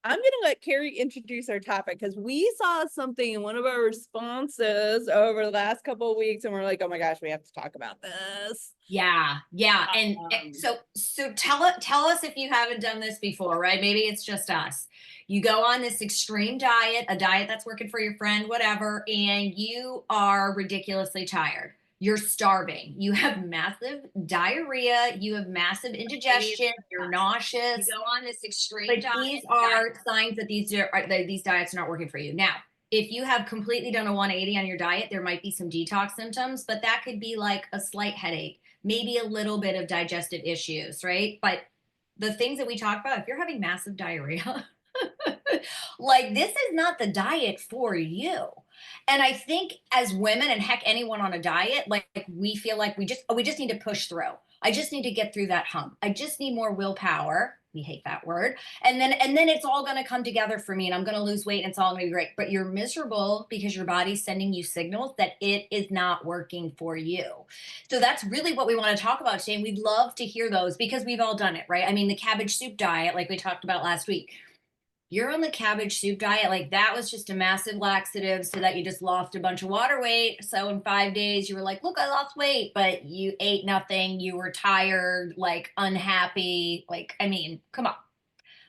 I'm going to let Carrie introduce our topic because we saw something in one of our responses over the last couple of weeks, and we're like, oh my gosh, we have to talk about this. Yeah. And Um, so tell us if you haven't done this before, right? Maybe it's just us. You go on this extreme diet, a diet that's working for your friend, whatever, and you are ridiculously tired. You're starving. You have massive diarrhea. You have massive indigestion. You're nauseous. you go on this extreme But diet. these are signs that these diets are not working for you. Now, if you have completely done a 180 on your diet, there might be some detox symptoms, but that could be like a slight headache, maybe a little bit of digestive issues, right? But the things that we talk about, if you're having massive diarrhea, like this is not the diet for you. And I think as women, and heck anyone on a diet, like we feel like we just need to push through. I just need to get through that hump. I just need more willpower. We hate that word. And then it's all going to come together for me and I'm going to lose weight and it's all going to be great. But you're miserable because your body's sending you signals that it is not working for you. So that's really what we want to talk about today. And we'd love to hear those because we've all done it, right? I mean, the cabbage soup diet, like we talked about last week, you're on the cabbage soup diet, like that was just a massive laxative so that you just lost a bunch of water weight. So in 5 days, you were like, look, I lost weight, but you ate nothing. You were tired, like unhappy. Like, I mean, come on.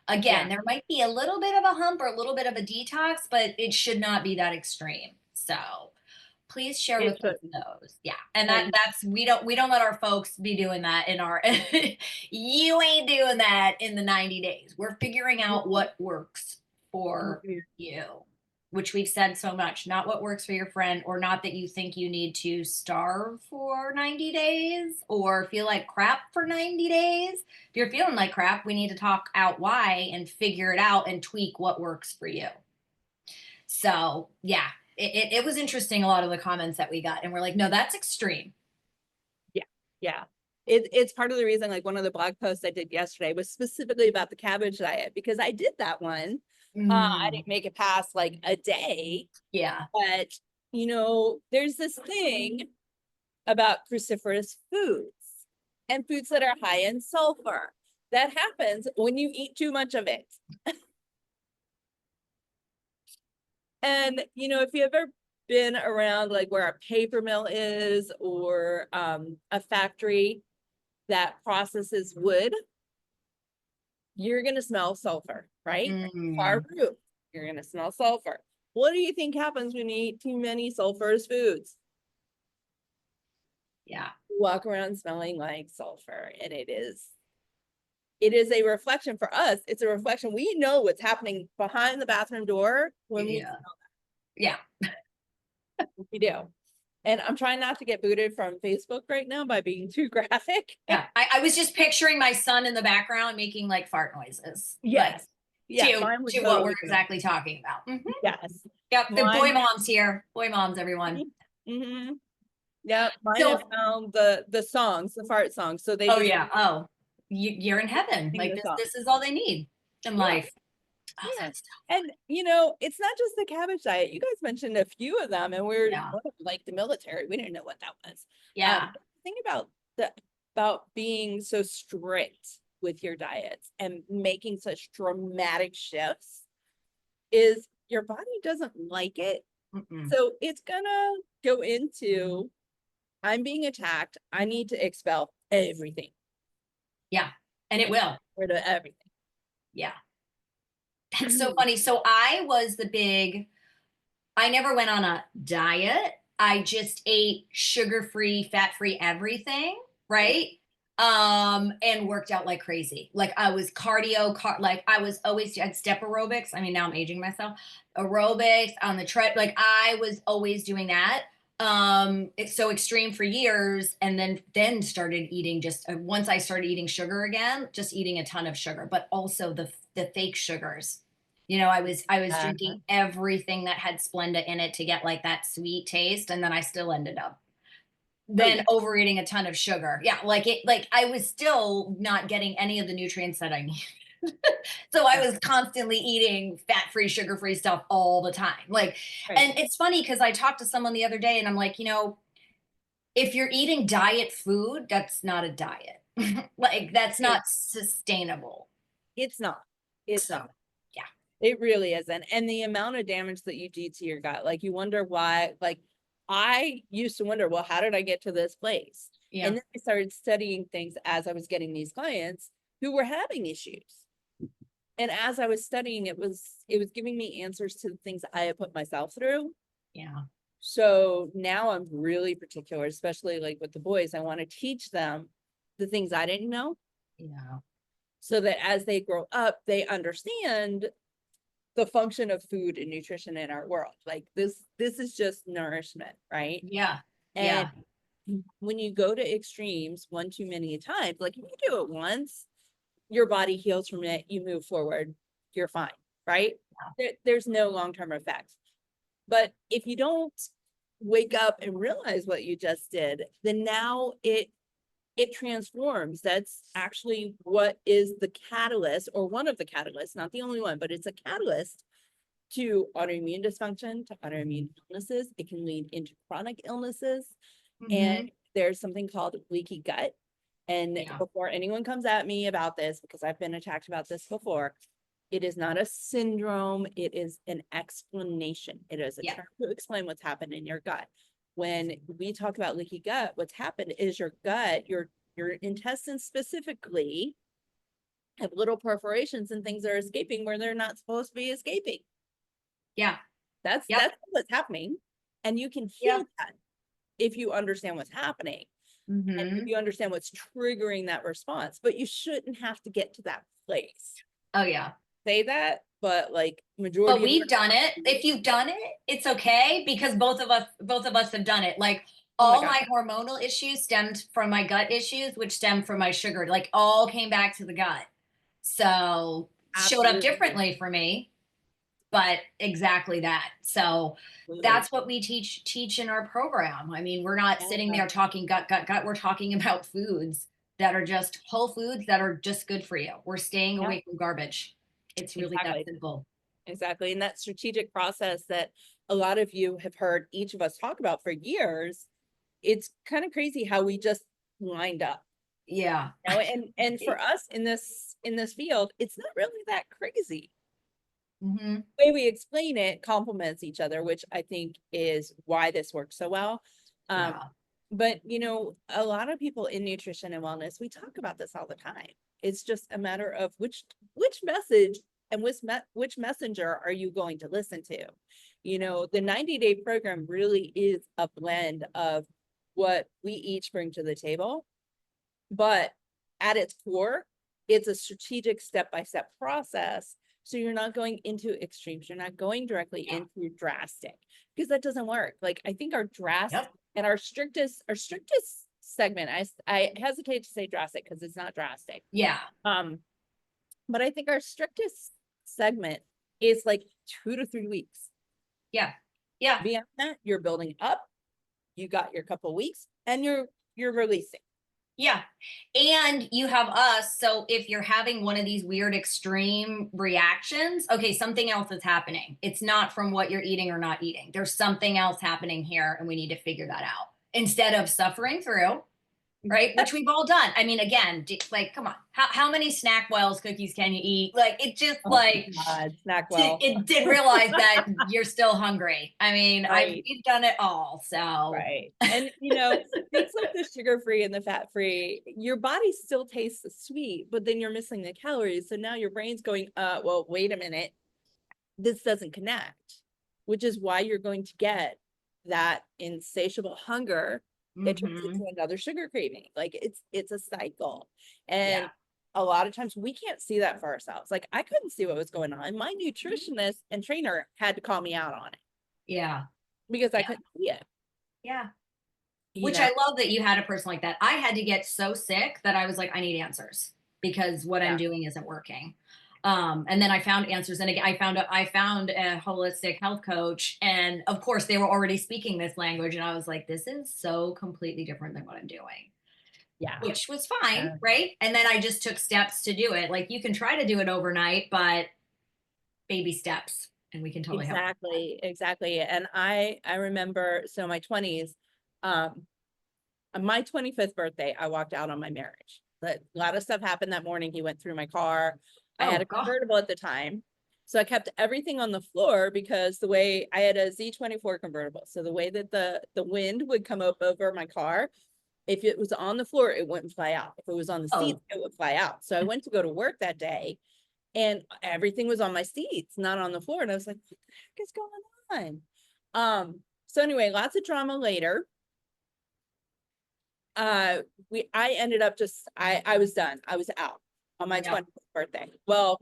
Again, there might be a little bit of a hump or a little bit of a detox, but it should not be that extreme. So please share with us those. Yeah. And that's we don't let our folks be doing that in our you ain't doing that in the 90 days. We're figuring out what works for you, which we've said so much, not what works for your friend, or not that you think you need to starve for 90 days or feel like crap for 90 days. If you're feeling like crap, we need to talk out why and figure it out and tweak what works for you. So yeah, it was interesting, a lot of the comments that we got, and we're like, no, that's extreme. Yeah. It's part of the reason, like one of the blog posts I did yesterday was specifically about the cabbage diet because I did that one. I didn't make it past like a day. Yeah. But, there's this thing about cruciferous foods and foods that are high in sulfur. That happens when you eat too much of it. And, if you ever been around like where a paper mill is or a factory that processes wood, you're going to smell sulfur, right? Far roof, you're going to smell sulfur. What do you think happens when you eat too many sulfurous foods? Yeah. You walk around smelling like sulfur, and it is a reflection for us. It's a reflection. We know what's happening behind the bathroom door when we smell that. Yeah. We do. And I'm trying not to get booted from Facebook right now by being too graphic. Yeah. I was just picturing my son in the background making like fart noises. Yes. To what we're exactly talking about. Yes. Yep. The boy moms here. Boy moms, everyone. Yeah. Mine have found the songs, the fart songs. So they you're in heaven. Like this is all they need in life. Oh, yeah. And it's not just the cabbage diet. You guys mentioned a few of them, and we're like the military. We didn't know what that was. Yeah. Think about being so strict with your diets and making such dramatic shifts is your body doesn't like it. So it's gonna go into, I'm being attacked. I need to expel everything. Yeah. And it will. Rid of everything. Yeah. That's so funny. So I never went on a diet. I just ate sugar-free, fat-free everything, right? And worked out like crazy. Like I was like I was always at step aerobics. I mean, now I'm aging myself. Aerobics on the tread, like I was always doing that. It's so extreme for years, and then started eating once I started eating sugar again, just eating a ton of sugar, but also the fake sugars. I was drinking everything that had Splenda in it to get like that sweet taste, and then I still ended up overeating a ton of sugar. Yeah, like I was still not getting any of the nutrients that I need. So I was constantly eating fat-free, sugar-free stuff all the time. And it's funny because I talked to someone the other day and I'm like, if you're eating diet food, that's not a diet. Like that's not sustainable. It's not. It's So yeah. It really isn't. And the amount of damage that you do to your gut, like you wonder why, like I used to wonder, well, how did I get to this place? Yeah. And then I started studying things as I was getting these clients who were having issues. And as I was studying, it was giving me answers to the things I had put myself through. Yeah. So now I'm really particular, especially like with the boys. I want to teach them the things I didn't know Yeah. so that as they grow up, they understand the function of food and nutrition in our world. Like this is just nourishment, right? Yeah. And Yeah. when you go to extremes one too many times, like if you do it once, your body heals from it, you move forward, you're fine, right? There's no long-term effects. But if you don't wake up and realize what you just did, then now it transforms. That's actually what is the catalyst, or one of the catalysts, not the only one, but it's a catalyst to autoimmune dysfunction, to autoimmune illnesses. It can lead into chronic illnesses. And Mm-hmm. there's something called leaky gut. And Yeah. before anyone comes at me about this, because I've been attacked about this before, it is not a syndrome. It is an explanation. It is a Yeah. term to explain what's happened in your gut. When we talk about leaky gut, what's happened is your gut, your intestines specifically, have little perforations and things are escaping where they're not supposed to be escaping. Yeah. Yep. That's what's happening. And you can Yeah. heal that if you understand what's happening and if Mm-hmm. you understand what's triggering that response. But you shouldn't have to get to that place. Oh yeah. Say that, but like But majority of we've done it. If you've done it, it's okay because both of us have done it. Like oh my all God, my hormonal issues stemmed from my gut issues, which stemmed from my sugar. Like all came back to the gut. So showed up absolutely. differently for me, but exactly that. So Absolutely. that's what we teach in our program. I mean, we're not sitting Yeah. there talking gut, gut, gut. We're talking about foods that are just whole foods that are just good for you. We're staying Yeah, away from garbage. It's really that exactly. simple. Exactly. And that strategic process that a lot of you have heard each of us talk about for years, it's kind of crazy how we just lined up. Yeah. You know, and for us in this field, it's not really that crazy. Hmm. The way we explain it complements each other, which I think is why this works so well. Um, Yeah. but a lot of people in nutrition and wellness, we talk about this all the time. It's just a matter of which message and which messenger are you going to listen to? The 90-day program really is a blend of what we each bring to the table, but at its core, it's a strategic step-by-step process. So you're not going into extremes. You're not going directly Yeah. into drastic because that doesn't work. Like I think our drastic Yep. and our strictest segment, I hesitate to say drastic because it's not drastic. Yeah. Um, but I think our strictest segment is like 2 to 3 weeks. Yeah. Yeah. Beyond that, you're building up, you got your couple weeks, and you're releasing. Yeah. And you have us. So if you're having one of these weird extreme reactions, okay, something else is happening. It's not from what you're eating or not eating. There's something else happening here, and we need to figure that out instead of suffering through, right? Which we've all done. I mean, again, like, come on, how many snack wells cookies can you eat? Like, it just Oh like, my God, snack well. it did realize that you're still hungry. I mean, Right. we've done it all. So, Right. And things like the sugar-free and the fat-free, your body still tastes sweet, but then you're missing the calories. So now your brain's going, well, wait a minute, this doesn't connect, which is why you're going to get that insatiable hunger that turns mhm. into another sugar craving. Like it's a cycle. Yeah, And a lot of times we can't see that for ourselves. Like I couldn't see what was going on. My nutritionist and trainer had to call me out on it yeah, because I yeah, couldn't see it, yeah. you Which know. I love that you had a person like that. I had to get so sick that I was like, I need answers because what I'm Yeah. doing isn't working. And then I found answers, and again, I found a holistic health coach, and of course, they were already speaking this language, and I was like, this is so completely different than what I'm doing, Yeah. which was fine, Yeah. right? And then I just took steps to do it. Like you can try to do it overnight, but baby steps, and we can totally help. Exactly, exactly. And I remember, so my 20s, um, on my 25th birthday, I walked out on my marriage. But a lot of stuff happened that morning. He went through my car. I had Oh a God. convertible at the time. So I kept everything on the floor because the way I had a Z24 convertible. So the way that the wind would come up over my car, if it was on the floor, it wouldn't fly out. If it was on the seats, Oh, it would fly out. So I went to go to work that day and everything was on my seats, not on the floor. And I was like, what the heck is going on? So anyway, lots of drama later. I ended up just I was done. I was out on my yeah. 20th birthday. Well,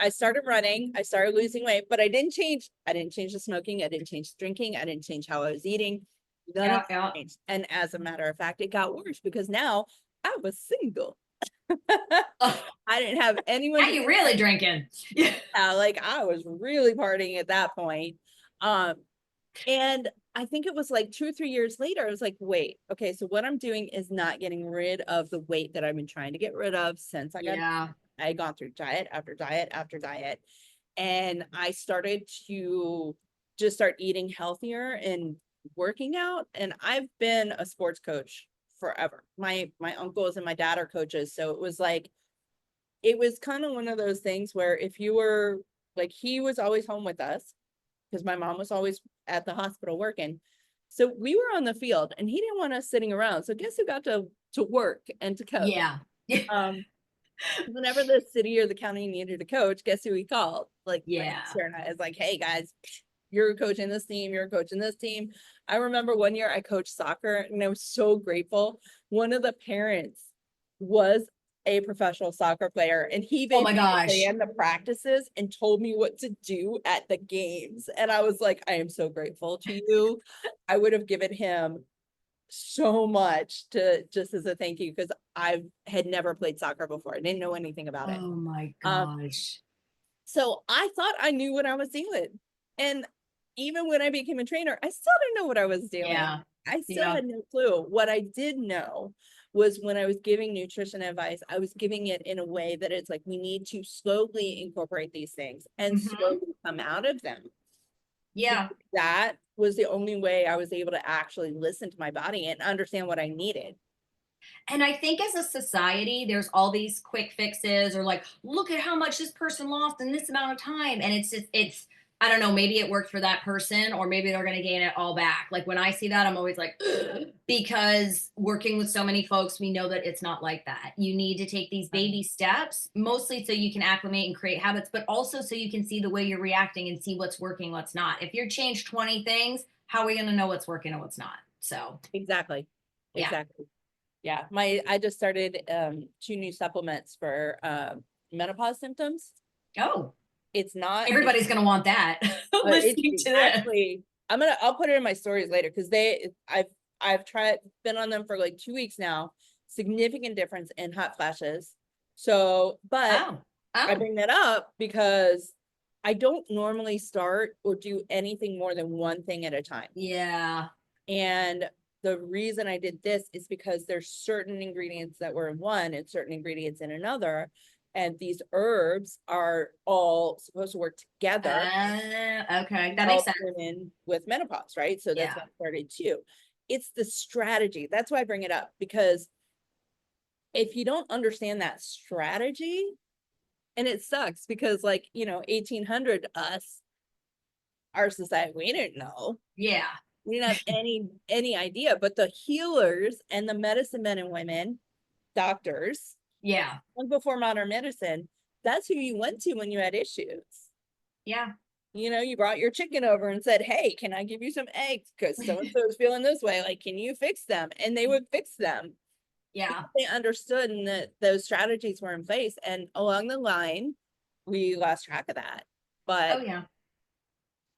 I started running, I started losing weight, but I didn't change the smoking, I didn't change the drinking, I didn't change how I was eating. None of Yeah. it Yeah. changed. And as a matter of fact, it got worse because now I was single. Oh, I didn't have anyone now to you really drinking. Yeah. like I was really partying at that point. Um, and I think it was like 2 or 3 years later, I was like, wait, okay, so what I'm doing is not getting rid of the weight that I've been trying to get rid of since Yeah. I had gone through diet after diet after diet. And I started to just start eating healthier and working out. And I've been a sports coach forever. My uncles and my dad are coaches. So it was like, it was kind of one of those things where if you were like, he was always home with us because my mom was always at the hospital working. So we were on the field and he didn't want us sitting around. So guess who got to work and to coach? Yeah. Um, whenever the city or the county needed a coach, guess who he called? Like my Yeah. sister and I was like, hey guys, you're coaching this team, you're coaching this team. I remember one year I coached soccer and I was so grateful. One of the parents was a professional soccer player and he Oh my basically gosh. ran the practices and told me what to do at the games. And I was like, I am so grateful to you. I would have given him so much to just as a thank you because I had never played soccer before. I didn't know anything about it. Oh my Um, gosh. so I thought I knew what I was doing. And even when I became a trainer, I still didn't know what I was doing. Yeah. I still Yeah. had no clue. What I did know was when I was giving nutrition advice, I was giving it in a way that it's like we need to slowly incorporate these things and Hmm. slowly come out of them. Yeah. That was the only way I was able to actually listen to my body and understand what I needed. And I think as a society, there's all these quick fixes or like, look at how much this person lost in this amount of time. And it's just, I don't know, maybe it worked for that person or maybe they're going to gain it all back. Like when I see that, I'm always like, ugh, because working with so many folks, we know that it's not like that. You need to take these baby steps, mostly so you can acclimate and create habits, but also so you can see the way you're reacting and see what's working, what's not. If you're changed 20 things, how are we going to know what's working and what's not? So, Exactly. yeah. Exactly. Yeah. I just started 2 new supplements for menopause symptoms. Oh, It's not everybody's going to want that listening it's to this. actually I'll put it in my stories later because I've tried been on them for like 2 weeks now. Significant difference in hot flashes. So, but Oh, I oh, bring that up because I don't normally start or do anything more than one thing at a time. yeah. And the reason I did this is because there's certain ingredients that were in one and certain ingredients in another. And these herbs are all supposed to work together Okay. to That makes help sense. women with menopause, right? So that's Yeah. what I started too. It's the strategy. That's why I bring it up because if you don't understand that strategy, and it sucks because like, 1800 us, our society, we didn't know. Yeah. We didn't have any idea, but the healers and the medicine men and women, doctors, Yeah. long before modern medicine, that's who you went to when you had issues. Yeah. You brought your chicken over and said, hey, can I give you some eggs? Because so and so is feeling this way. Like, can you fix them? And they would fix them Yeah. because they understood and that those strategies were in place. And along the line, we lost track of that. Oh, But yeah.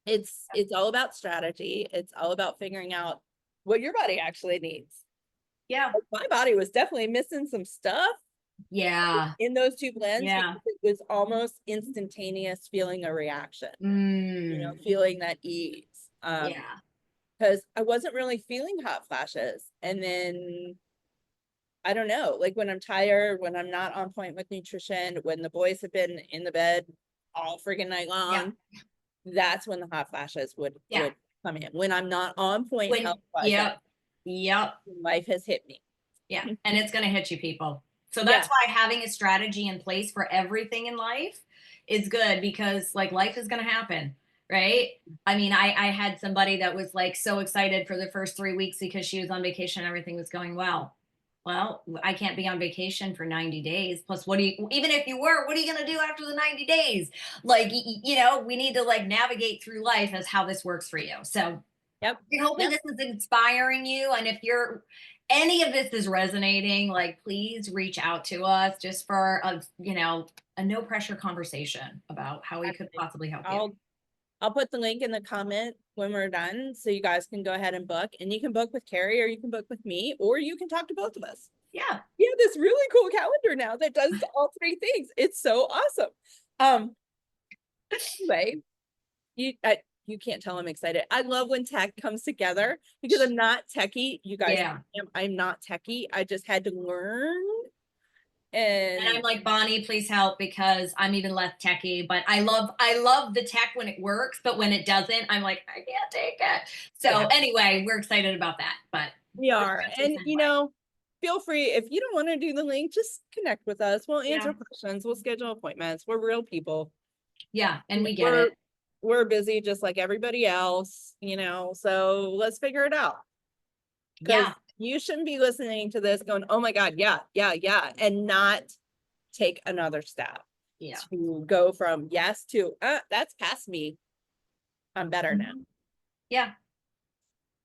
it's all about strategy. It's all about figuring out what your body actually needs. Yeah. Like, my body was definitely missing some stuff Yeah. in those 2 blends Yeah. because it was almost instantaneous feeling a reaction, Mm. feeling that ease. Yeah. Because I wasn't really feeling hot flashes. And then I don't know, like when I'm tired, when I'm not on point with nutrition, when the boys have been in the bed all freaking night Yeah. long, that's when the hot flashes Yeah. would come in. When I'm not on point health wise, that Yep. Yep. life has hit me. Yeah. And it's going to hit you, people. So Yeah. that's why having a strategy in place for everything in life is good, because like life is going to happen, right? I mean, I had somebody that was like so excited for the first 3 weeks because she was on vacation and everything was going well. Well, I can't be on vacation for 90 days. Plus, what do you, even if you were, what are you going to do after the 90 days? Like, you know, we need to like navigate through life as how this works for you. So Yep. we're hoping Yep. this is inspiring you. And if you're, any of this is resonating, like please reach out to us just for a, you know, a no pressure conversation about how we could Definitely. possibly help you. I'll put the link in the comment when we're done, so you guys can go ahead and book, and you can book with Carrie, or you can book with me, or you can talk to both of us. Yeah. We have this really cool calendar now that does all three things. It's so awesome. Anyway, you can't tell I'm excited. I love when tech comes together because I'm not techie. You guys, Yeah. I'm not techie. I just had to learn. And I'm And like, Bonnie, please help, because I'm even less techie, but I love the tech when it works, but when it doesn't, I'm like, I can't take it. So yeah, anyway, we're excited about that, but we are. And anyway. feel free, if you don't want to do the link, just connect with us. We'll answer Yeah. questions. We'll schedule appointments. We're real people. Yeah. And we get We're it. we're busy just like everybody else, so let's figure it out. Because Yeah. you shouldn't be listening to this going, oh my God, yeah, yeah, yeah, and not take another step Yeah. to go from yes to that's past me. I'm better now. Yeah.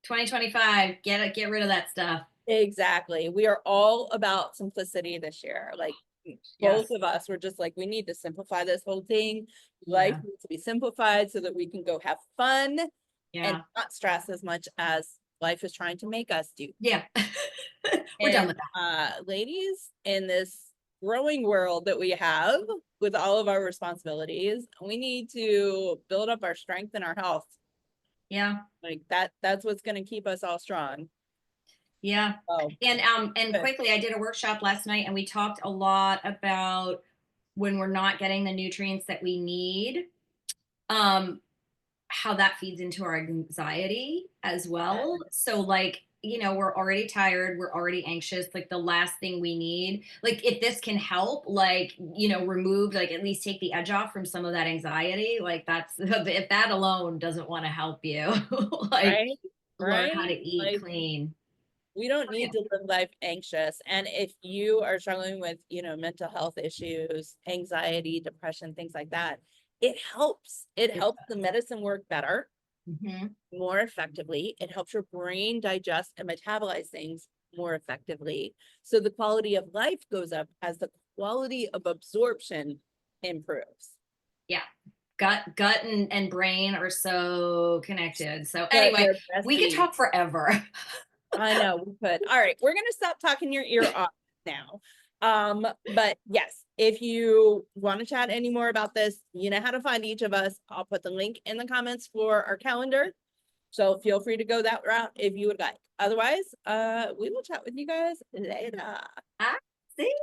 2025, get rid of that stuff. Exactly. We are all about simplicity this year. Like both Yes. of us were just like, we need to simplify this whole thing. Life Yeah. needs to be simplified so that we can go have fun and Yeah. not stress as much as life is trying to make us do. Yeah. We're done And with ladies, in this growing world that we have with all of our responsibilities, we need to build up our strength and our health. Yeah. Like that's what's going to keep us all strong. Yeah. Oh, And quickly, I did a workshop last night and we talked a lot about when we're not getting the nutrients that we need, how that feeds into our anxiety as well. So like, you know, we're already tired, we're already anxious. Like the last thing we need, like if this can help, like, you know, remove, like at least take the edge off from some of that anxiety, like that's, if that alone doesn't want to help you, like right, learn right. how to eat Like clean. we don't Oh, yeah. need to live life anxious. And if you are struggling with, mental health issues, anxiety, depression, things like that, it helps. It helps the medicine work better, Mhm. more effectively. It helps your brain digest and metabolize things more effectively. So the quality of life goes up as the quality of absorption improves. Yeah. Gut and brain are so connected. So anyway, They're we could besties. talk forever. I know we could. All right, we're gonna stop talking your ear off now. But yes, if you want to chat any more about this, you know how to find each of us. I'll put the link in the comments for our calendar. So feel free to go that route if you would like. Otherwise, we will chat with you guys later. Ah, see.